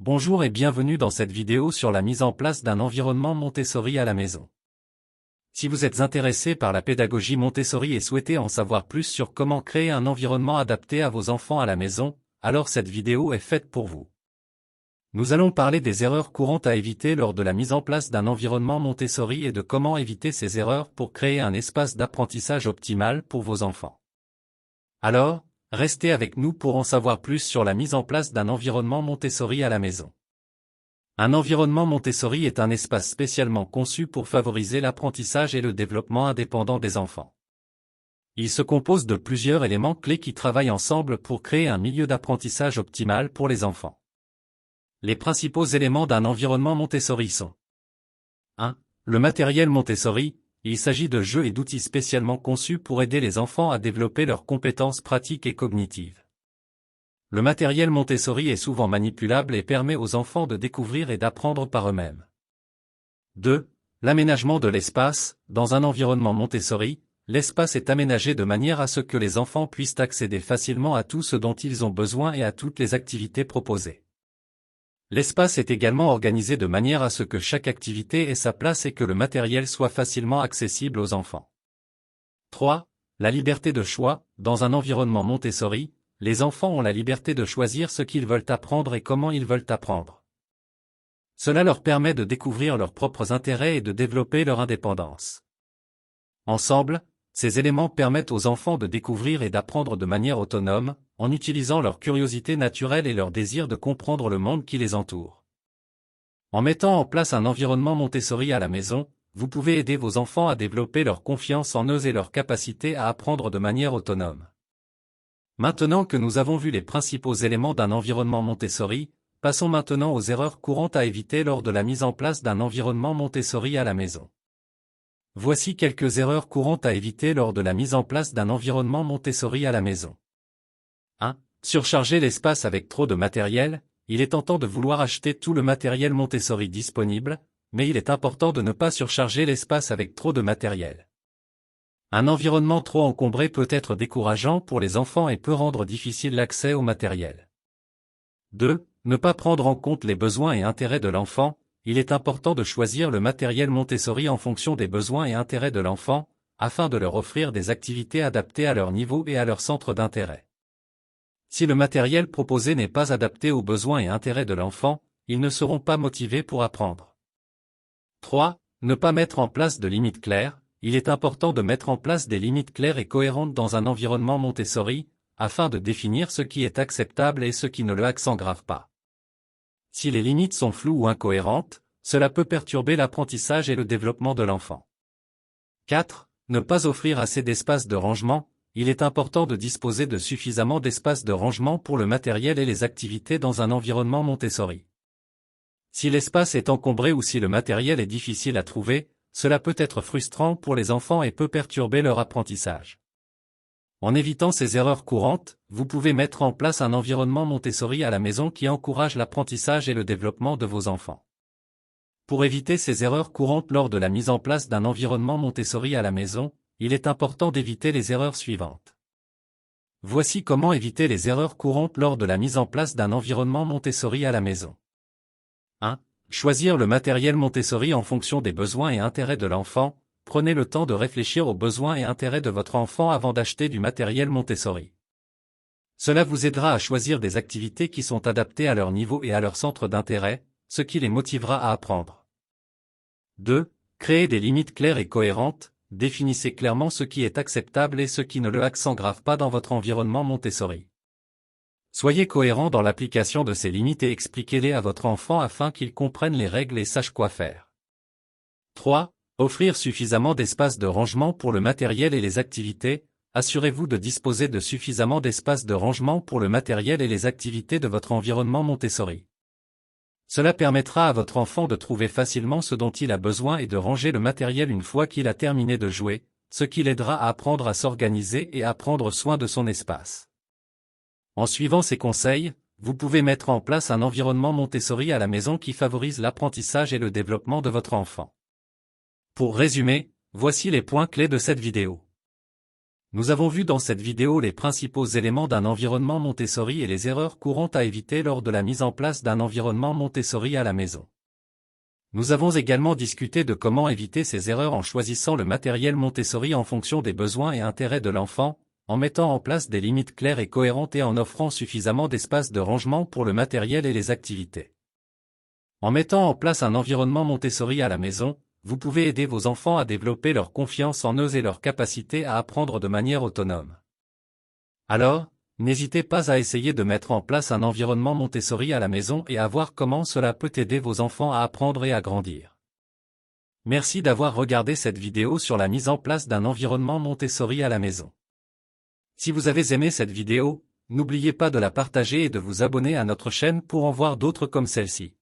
Bonjour et bienvenue dans cette vidéo sur la mise en place d'un environnement Montessori à la maison. Si vous êtes intéressé par la pédagogie Montessori et souhaitez en savoir plus sur comment créer un environnement adapté à vos enfants à la maison, alors cette vidéo est faite pour vous. Nous allons parler des erreurs courantes à éviter lors de la mise en place d'un environnement Montessori et de comment éviter ces erreurs pour créer un espace d'apprentissage optimal pour vos enfants. Alors, restez avec nous pour en savoir plus sur la mise en place d'un environnement Montessori à la maison. Un environnement Montessori est un espace spécialement conçu pour favoriser l'apprentissage et le développement indépendant des enfants. Il se compose de plusieurs éléments clés qui travaillent ensemble pour créer un milieu d'apprentissage optimal pour les enfants. Les principaux éléments d'un environnement Montessori sont 1. Le matériel Montessori. Il s'agit de jeux et d'outils spécialement conçus pour aider les enfants à développer leurs compétences pratiques et cognitives. Le matériel Montessori est souvent manipulable et permet aux enfants de découvrir et d'apprendre par eux-mêmes. 2. L'aménagement de l'espace. Dans un environnement Montessori, l'espace est aménagé de manière à ce que les enfants puissent accéder facilement à tout ce dont ils ont besoin et à toutes les activités proposées. L'espace est également organisé de manière à ce que chaque activité ait sa place et que le matériel soit facilement accessible aux enfants. 3. La liberté de choix. Dans un environnement Montessori, les enfants ont la liberté de choisir ce qu'ils veulent apprendre et comment ils veulent apprendre. Cela leur permet de découvrir leurs propres intérêts et de développer leur indépendance. Ensemble, ces éléments permettent aux enfants de découvrir et d'apprendre de manière autonome, en utilisant leur curiosité naturelle et leur désir de comprendre le monde qui les entoure. En mettant en place un environnement Montessori à la maison, vous pouvez aider vos enfants à développer leur confiance en eux et leur capacité à apprendre de manière autonome. Maintenant que nous avons vu les principaux éléments d'un environnement Montessori, passons maintenant aux erreurs courantes à éviter lors de la mise en place d'un environnement Montessori à la maison. Voici quelques erreurs courantes à éviter lors de la mise en place d'un environnement Montessori à la maison. 1. Surcharger l'espace avec trop de matériel. Il est tentant de vouloir acheter tout le matériel Montessori disponible, mais il est important de ne pas surcharger l'espace avec trop de matériel. Un environnement trop encombré peut être décourageant pour les enfants et peut rendre difficile l'accès au matériel. 2. Ne pas prendre en compte les besoins et intérêts de l'enfant. Il est important de choisir le matériel Montessori en fonction des besoins et intérêts de l'enfant, afin de leur offrir des activités adaptées à leur niveau et à leur centre d'intérêt. Si le matériel proposé n'est pas adapté aux besoins et intérêts de l'enfant, ils ne seront pas motivés pour apprendre. 3. Ne pas mettre en place de limites claires. Il est important de mettre en place des limites claires et cohérentes dans un environnement Montessori, afin de définir ce qui est acceptable et ce qui ne le s'aggrave pas. Si les limites sont floues ou incohérentes, cela peut perturber l'apprentissage et le développement de l'enfant. 4. Ne pas offrir assez d'espace de rangement. Il est important de disposer de suffisamment d'espace de rangement pour le matériel et les activités dans un environnement Montessori. Si l'espace est encombré ou si le matériel est difficile à trouver, cela peut être frustrant pour les enfants et peut perturber leur apprentissage. En évitant ces erreurs courantes, vous pouvez mettre en place un environnement Montessori à la maison qui encourage l'apprentissage et le développement de vos enfants. Pour éviter ces erreurs courantes lors de la mise en place d'un environnement Montessori à la maison, il est important d'éviter les erreurs suivantes. Voici comment éviter les erreurs courantes lors de la mise en place d'un environnement Montessori à la maison. 1. Choisir le matériel Montessori en fonction des besoins et intérêts de l'enfant. Prenez le temps de réfléchir aux besoins et intérêts de votre enfant avant d'acheter du matériel Montessori. Cela vous aidera à choisir des activités qui sont adaptées à leur niveau et à leur centre d'intérêt, ce qui les motivera à apprendre. 2. Créez des limites claires et cohérentes. Définissez clairement ce qui est acceptable et ce qui ne le s'aggrave pas dans votre environnement Montessori. Soyez cohérent dans l'application de ces limites et expliquez-les à votre enfant afin qu'il comprenne les règles et sache quoi faire. 3. Offrir suffisamment d'espace de rangement pour le matériel et les activités. Assurez-vous de disposer de suffisamment d'espace de rangement pour le matériel et les activités de votre environnement Montessori. Cela permettra à votre enfant de trouver facilement ce dont il a besoin et de ranger le matériel une fois qu'il a terminé de jouer, ce qui l'aidera à apprendre à s'organiser et à prendre soin de son espace. En suivant ces conseils, vous pouvez mettre en place un environnement Montessori à la maison qui favorise l'apprentissage et le développement de votre enfant. Pour résumer, voici les points clés de cette vidéo. Nous avons vu dans cette vidéo les principaux éléments d'un environnement Montessori et les erreurs courantes à éviter lors de la mise en place d'un environnement Montessori à la maison. Nous avons également discuté de comment éviter ces erreurs en choisissant le matériel Montessori en fonction des besoins et intérêts de l'enfant, en mettant en place des limites claires et cohérentes et en offrant suffisamment d'espace de rangement pour le matériel et les activités. En mettant en place un environnement Montessori à la maison, vous pouvez aider vos enfants à développer leur confiance en eux et leur capacité à apprendre de manière autonome. Alors, n'hésitez pas à essayer de mettre en place un environnement Montessori à la maison et à voir comment cela peut aider vos enfants à apprendre et à grandir. Merci d'avoir regardé cette vidéo sur la mise en place d'un environnement Montessori à la maison. Si vous avez aimé cette vidéo, n'oubliez pas de la partager et de vous abonner à notre chaîne pour en voir d'autres comme celle-ci.